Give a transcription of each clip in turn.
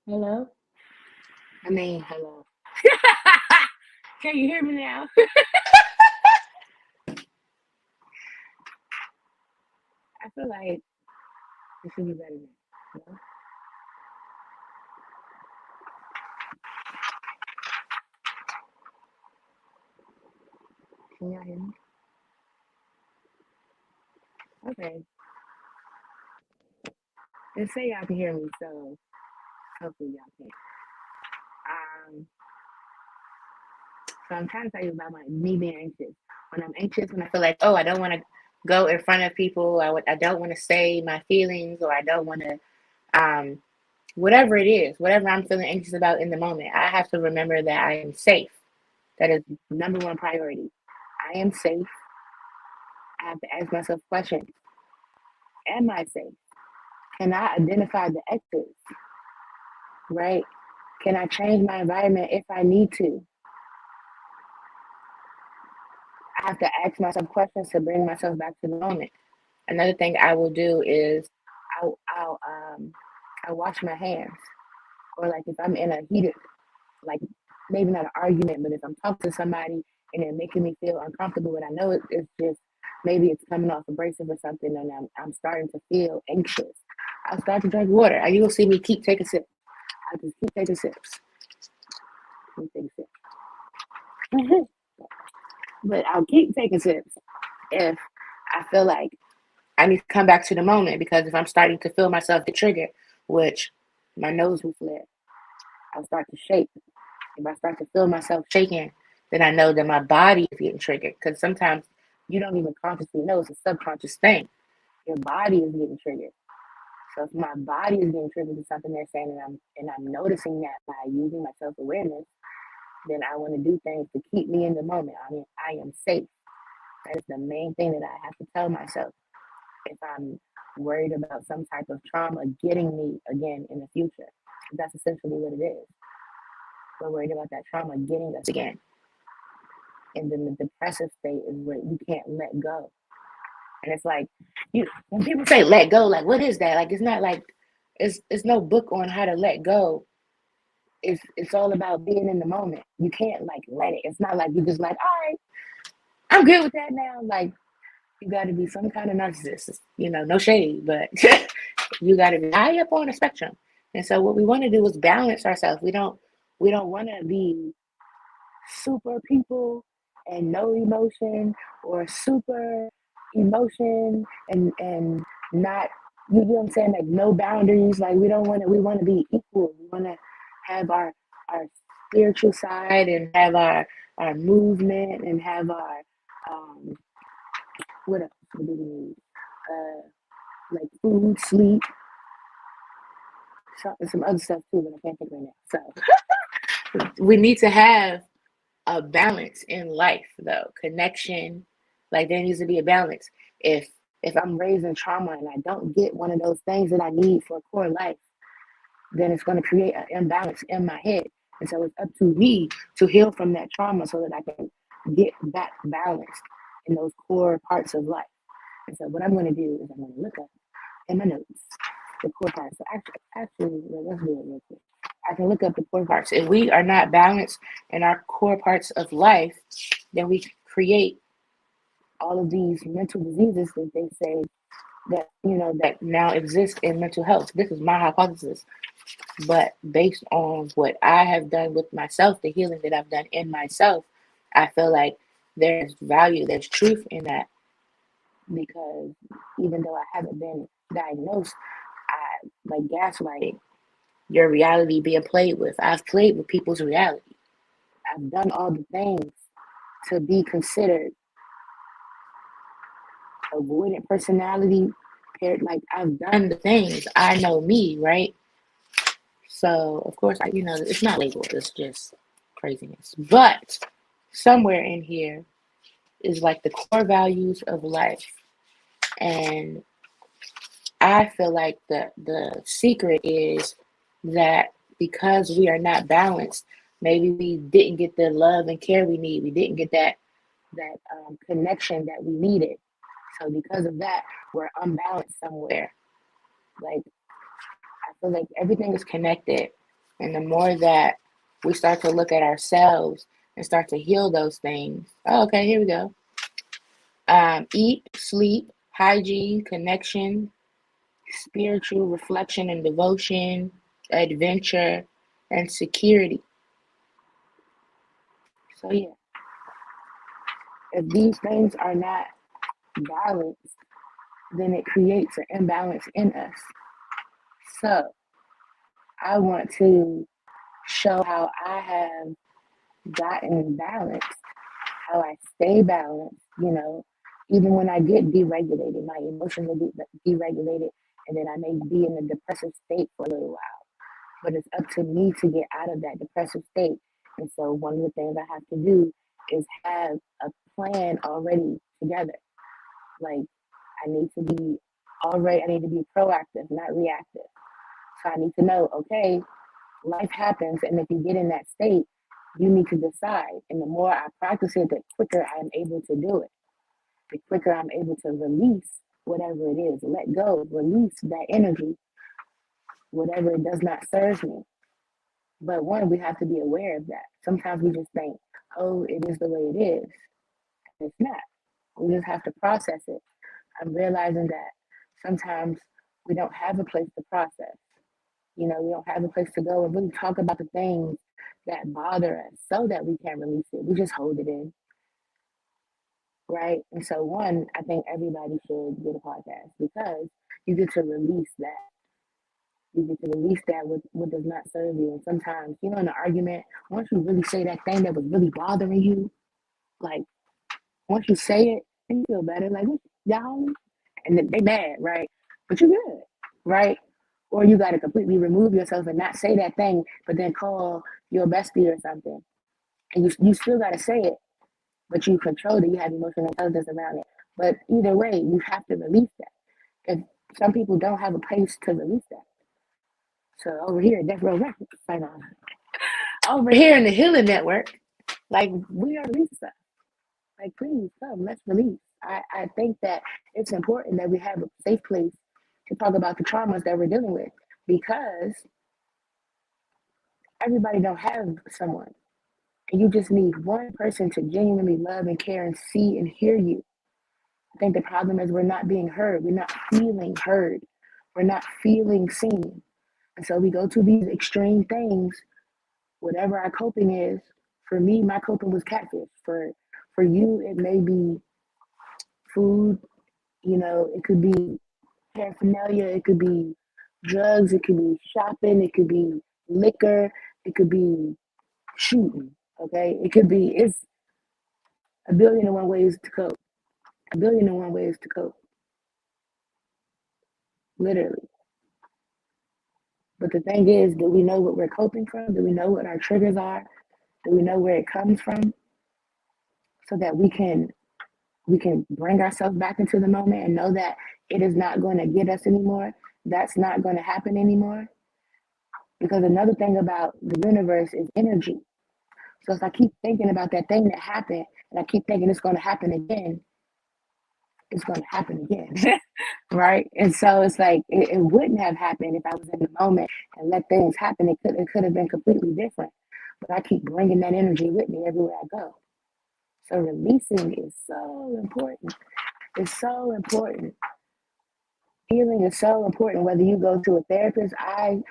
Hello? I mean, hello. Can you hear me now? I feel like it should be better now. No? Can y'all hear me? Okay. They say y'all can hear me, so hopefully y'all can. Um, so I'm trying to tell you about me being anxious. When I'm anxious, when I feel like, oh, I don't want to go in front of people, I don't want to say my feelings, or I don't want to, um, whatever it is, whatever I'm feeling anxious about in the moment, I have to remember that I am safe. That is number one priority. I am safe. I have to ask myself questions. Am I safe? Can I identify the exits, right? Can I change my environment if I need to? I have to ask myself questions to bring myself back to the moment. Another thing I will do is I'll, I'll, um, I'll wash my hands. Or like if I'm in a heated, like maybe not an argument, but if I'm talking to somebody and they're making me feel uncomfortable and I know it's just maybe it's coming off abrasive or something and I'm starting to feel anxious, I'll start to drink water. You will see me keep taking sips. I just keep taking sips. Keep taking sips. But I'll keep taking sips if I feel like I need to come back to the moment, because if I'm starting to feel myself get triggered, which my nose will flare, I'll start to shake. If I start to feel myself shaking, then I know that my body is getting triggered, because sometimes you don't even consciously know, it's a subconscious thing. Your body is getting triggered. So if my body is getting triggered to something they're saying, and I'm noticing that by using my self awareness, then I want to do things to keep me in the moment. I mean, I am safe. That is the main thing that I have to tell myself if I'm worried about some type of trauma getting me again in the future. That's essentially what it is. We're worried about that trauma getting us again. And then the depressive state is where you can't let go. And it's like, when people say let go, like what is that? Like it's not like it's no book on how to let go. It's all about being in the moment. You can't like let it. It's not like you just like, all right, I'm good with that now. Like you got to be some kind of narcissist, no shade, but you got to be high up on the spectrum. And so what we want to do is balance ourselves. We don't want to be super people and no emotion, or super emotion and not, you know what I'm saying, like no boundaries. Like we want to be equal. We want to have our spiritual side and have our movement and have our um what else do we need? Like food, sleep, some other stuff too, but I can't think right now. So we need to have a balance in life, though. Connection, like there needs to be a balance. If I'm raised in trauma and I don't get one of those things that I need for a core life, then it's going to create an imbalance in my head. And so it's up to me to heal from that trauma so that I can get back balanced in those core parts of life. And so what I'm going to do is I'm going to look up in my notes the core parts. So actually, let's do it real quick. I can look up the core parts. If we are not balanced in our core parts of life, then we create all of these mental diseases that they say that that now exist in mental health. This is my hypothesis, but based on what I have done with myself, the healing that I've done in myself, I feel like there's value, there's truth in that, because even though I haven't been diagnosed, I like gaslighting, your reality being played with. I've played with people's reality. I've done all the things to be considered avoidant personality. Like I've done the things. I know me, right? So of course, it's not labeled. It's just craziness. But somewhere in here is like the core values of life, and I feel like the secret is that because we are not balanced, maybe we didn't get the love and care we need. We didn't get that connection that we needed. So because of that, we're unbalanced somewhere. Like I feel like everything is connected. And the more that we start to look at ourselves and start to heal those things. Oh, okay, here we go. Eat, sleep, hygiene, connection, spiritual reflection and devotion, adventure, and security. So, yeah, if these things are not balanced, then it creates an imbalance in us. So, I want to show how I have gotten balanced, how I stay balanced, even when I get deregulated, my emotions will get deregulated, and then I may be in a depressive state for a little while. But it's up to me to get out of that depressive state. And so one of the things I have to do is have a plan already together. Like I need to be proactive, not reactive. So I need to know, okay, life happens, and if you get in that state, you need to decide. And the more I practice it, the quicker I'm able to do it. The quicker I'm able to release whatever it is, let go, release that energy, whatever it does not serve me. But one, we have to be aware of that. Sometimes we just think, oh, it is the way it is. And it's not. We just have to process it. I'm realizing that sometimes we don't have a place to process. We don't have a place to go and really talk about the things that bother us so that we can release it. We just hold it in, right? And so, one, I think everybody should get a podcast because you get to release that. You get to release that what does not serve you. And sometimes, in an argument, once you really say that thing that was really bothering you, like once you say it, then you feel better. Like, y'all, and then they mad, right? But you good, right? Or you got to completely remove yourself and not say that thing, but then call your bestie or something. And you still got to say it, but you control it. You have emotional intelligence around it. But either way, you have to release that. If some people don't have a place to release that. So over here at Death Row Records, right on. Over here in the Healing Network, like we are releasing stuff. Like please come, let's release. I think that it's important that we have a safe place to talk about the traumas that we're dealing with because everybody don't have someone. And you just need one person to genuinely love and care and see and hear you. I think the problem is we're not being heard. We're not feeling heard. We're not feeling seen. And so we go to these extreme things, whatever our coping is. For me, my coping was catfish. For you, it may be food, it could be paraphernalia, it could be drugs, it could be shopping, it could be liquor, it could be shooting. Okay, it's a billion and one ways to cope. A billion and one ways to cope, literally. But the thing is, do we know what we're coping from? Do we know what our triggers are? Do we know where it comes from? So that we can bring ourselves back into the moment and know that it is not going to get us anymore. That's not going to happen anymore. Because another thing about the universe is energy. So if I keep thinking about that thing that happened and I keep thinking it's going to happen again, it's going to happen again. Right? And so it's like it wouldn't have happened if I was in the moment and let things happen. It could have been completely different. But I keep bringing that energy with me everywhere I go. So releasing is so important. It's so important. Healing is so important. Whether you go to a therapist, I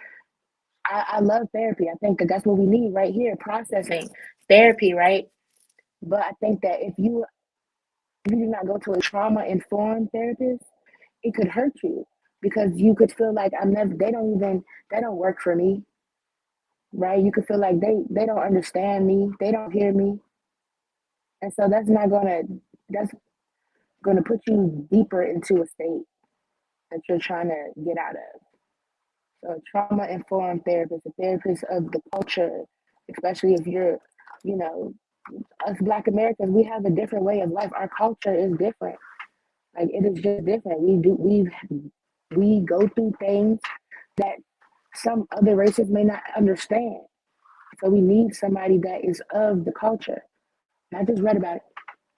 love therapy. I think that that's what we need right here, processing therapy, right? But I think that if you do not go to a trauma informed therapist, it could hurt you because you could feel like they don't work for me, right? You could feel like they don't understand me, they don't hear me, and so that's gonna put you deeper into a state that you're trying to get out of. So a trauma informed therapist, a therapist of the culture, especially if you're, you know, us Black Americans, we have a different way of life. Our culture is different. Like it is just different. We go through things that some other races may not understand. So we need somebody that is of the culture. Not just read about it.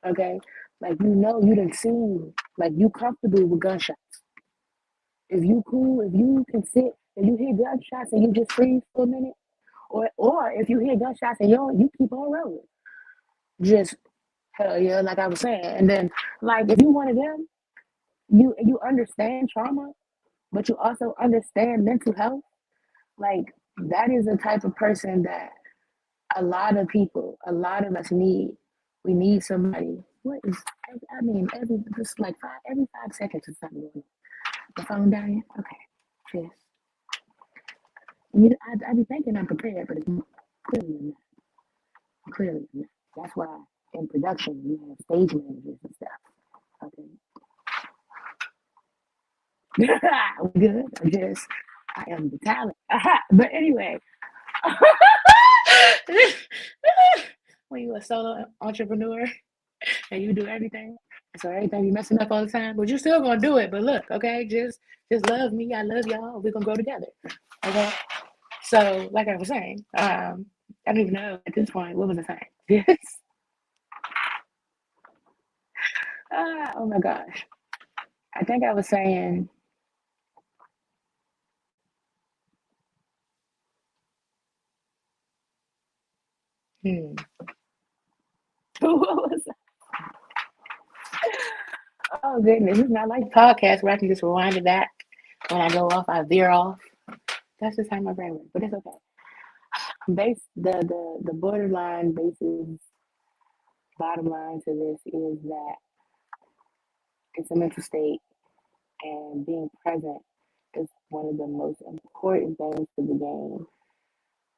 Okay. Like you didn't see, like you comfortable with gunshots. If you cool, if you can sit and you hear gunshots and you just freeze for a minute, Or if you hear gunshots and you keep on rolling. Just hell yeah, like I was saying. And then like if you one of them, you understand trauma, but you also understand mental health. Like that is the type of person that a lot of people, a lot of us need. We need somebody. What is? I mean, every just like every 5 seconds or something going on. The phone dying. Okay, just I be thinking I'm prepared, but it's clearly I'm not. Clearly I'm not. That's why in production you have stage managers and stuff. Okay, we good. I am the talent. But anyway, when you a solo entrepreneur and you do everything, so everything you messing up all the time, but you still gonna do it. But look, okay, just love me. I love y'all. We're gonna grow together. Okay. So, like I was saying, I don't even know at this point what was I saying. Yes. Oh my gosh. I think I was saying, hmm. What was Oh goodness, it's not like podcast where I can just rewind it back. When I go off, I veer off. That's just how my brain works, but it's okay. The borderline basis, bottom line to this is that it's a mental state, and being present is one of the most important things to the game.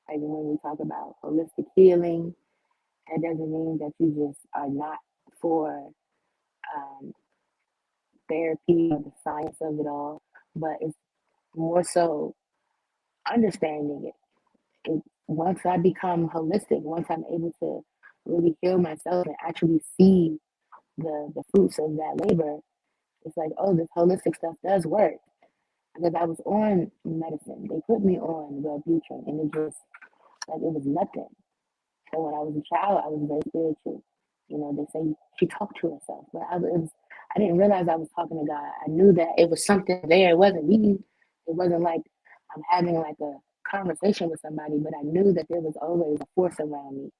Like when we talk about holistic healing, that doesn't mean that you just are not for um, therapy or the science of it all, but it's more so understanding it. Once I become holistic, once I'm able to really heal myself and actually see the fruits of that labor, it's like, oh, this holistic stuff does work. Because I was on medicine. They put me on Wellbutrin and it just, like, it was nothing. So when I was a child, I was very spiritual. You know, they say she talked to herself, but I didn't realize I was talking to God. I knew that it was something there. It wasn't me. It wasn't like I'm having like a conversation with somebody, but I knew that there was always a force around me.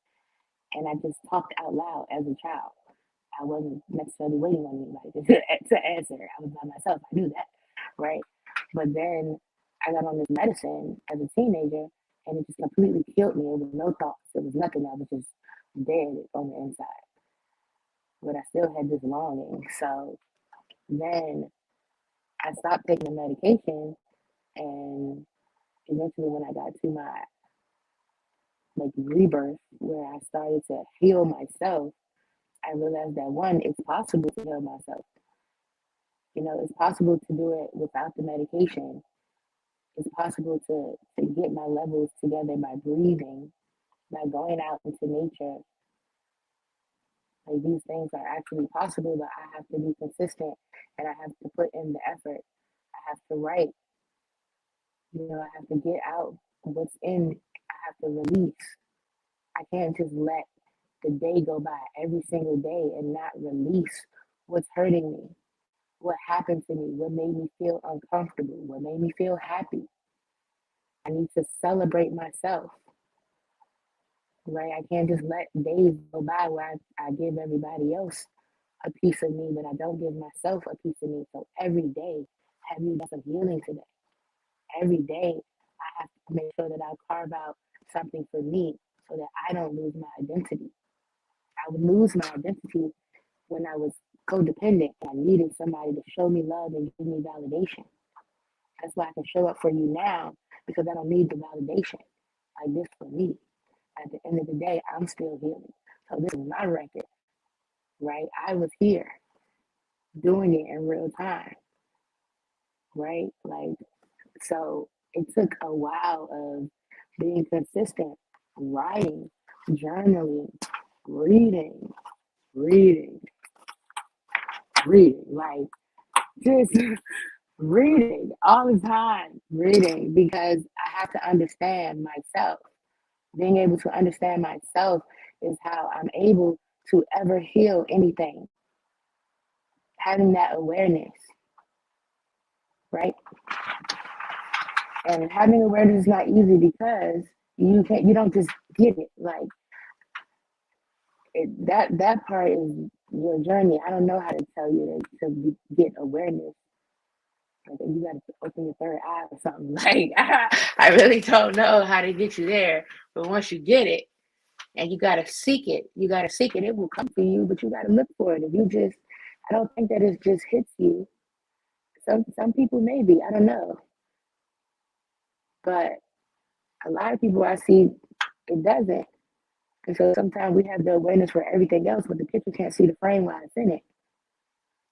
And I just talked out loud as a child. I wasn't necessarily waiting on anybody to answer. I was by myself. I knew that, right? But then I got on this medicine as a teenager, and it just completely killed me. It was no thoughts. It was nothing. I was just dead on the inside. But I still had this longing. So then I stopped taking the medication, and eventually, when I got to my like rebirth, where I started to heal myself, I realized that one, it's possible to heal myself. You know, it's possible to do it without the medication. It's possible to get my levels together by breathing, by going out into nature. Like these things are actually possible, but I have to be consistent and I have to put in the effort. I have to write, I have to get out what's in, I have to release. I can't just let the day go by every single day and not release what's hurting me, what happened to me, what made me feel uncomfortable, what made me feel happy. I need to celebrate myself, right? I can't just let days go by where I give everybody else a piece of me, but I don't give myself a piece of me. So every day, have you done some healing today? Every day, I have to make sure that I carve out something for me so that I don't lose my identity. I would lose my identity when I was codependent. I needed somebody to show me love and give me validation. That's why I can show up for you now because I don't need the validation like this for me. At the end of the day, I'm still healing. So this is my record, right? I was here doing it in real time, right? Like, so it took a while of being consistent, writing, journaling, reading, reading, reading, like just reading all the time, reading because I have to understand myself. Being able to understand myself is how I'm able to ever heal anything. Having that awareness, right? And having awareness is not easy because You don't just get it. Like that part is your journey. I don't know how to tell you to get awareness. Like you got to open your third eye or something. Like I really don't know how to get you there. But once you get it, and you gotta seek it, it will come to you. But you gotta look for it. If you just, I don't think that it just hits you. Some people maybe, I don't know, but a lot of people I see it doesn't. And so sometimes we have the awareness for everything else, but the picture can't see the frame while it's in it.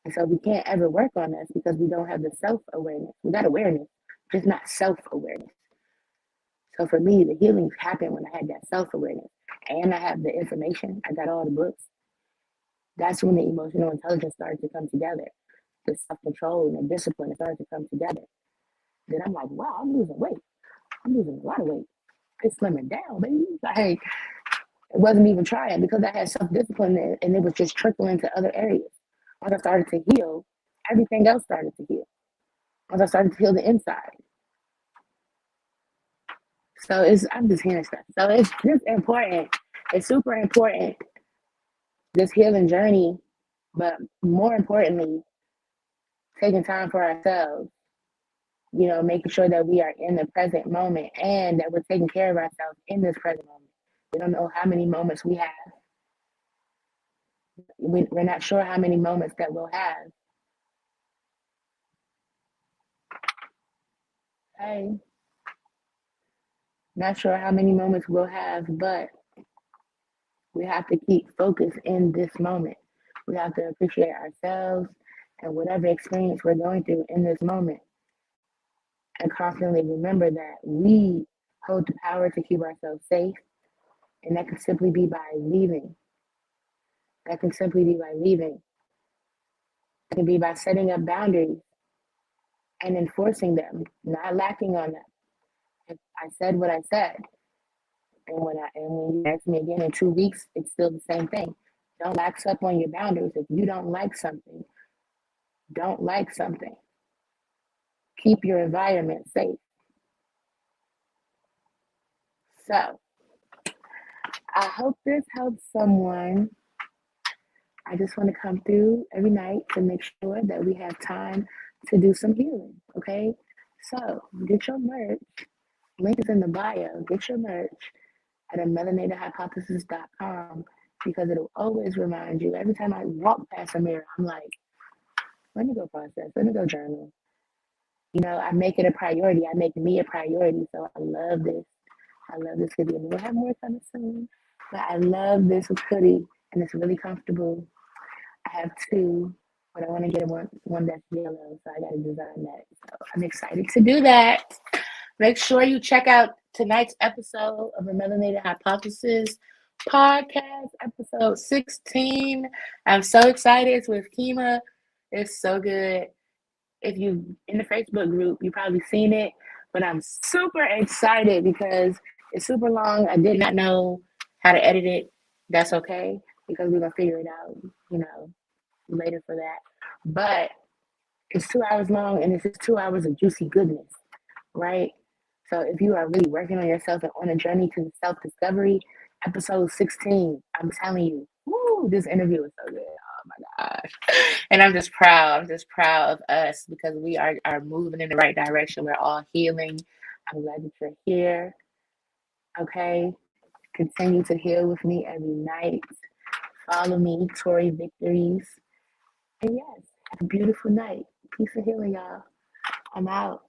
And so we can't ever work on this because we don't have the self awareness. We got awareness, just not self awareness. So for me, the healing happened when I had that self awareness and I have the information. I got all the books. That's when the emotional intelligence started to come together. The self control and the discipline started to come together. Then I'm like, wow, I'm losing weight. I'm losing a lot of weight. It's slimming down, baby. Like, it wasn't even trying because I had self discipline and it was just trickling to other areas. Once I started to heal, everything else started to heal. Once I started to heal the inside. So I'm just hearing stuff. So it's just important. It's super important, this healing journey, but more importantly, taking time for ourselves, making sure that we are in the present moment and that we're taking care of ourselves in this present moment. We don't know how many moments we have. We're not sure how many moments that we'll have. Hey, not sure how many moments we'll have, but we have to keep focused in this moment. We have to appreciate ourselves and whatever experience we're going through in this moment. And constantly remember that we hold the power to keep ourselves safe. And that can simply be by leaving. That can simply be by leaving. It can be by setting up boundaries and enforcing them, not lacking on them. If I said what I said, and when you ask me again in 2 weeks, it's still the same thing. Don't lax up on your boundaries. If you don't like something, don't like something. Keep your environment safe. So I hope this helps someone. I just want to come through every night to make sure that we have time to do some healing. Okay. So get your merch. Link is in the bio. Get your merch at a because it'll always remind you. Every time I walk past a mirror, I'm like, let me go process, let me go journal. I make it a priority. I make me a priority. So I love this. I love this hoodie. And we'll have more coming soon. But I love this hoodie and it's really comfortable. I have two, but I want to get one that's yellow. So I got to design that. So I'm excited to do that. Make sure you check out tonight's episode of the Melanated Hypothesis podcast, episode 16. I'm so excited. It's with Kima. It's so good. If you in the Facebook group, you probably seen it, but I'm super excited because it's super long. I did not know how to edit it. That's okay because we're gonna figure it out, later for that. But it's 2 hours long and it's just 2 hours of juicy goodness, right? So if you are really working on yourself and on a journey to self-discovery, episode 16, I'm telling you, woo, this interview is so good. Oh my gosh. And I'm just proud. I'm just proud of us because we are moving in the right direction. We're all healing. I'm glad that you're here. Okay. Continue to heal with me every night. Follow me, Tori Victories. And yes, have a beautiful night. Peace and healing, y'all. I'm out.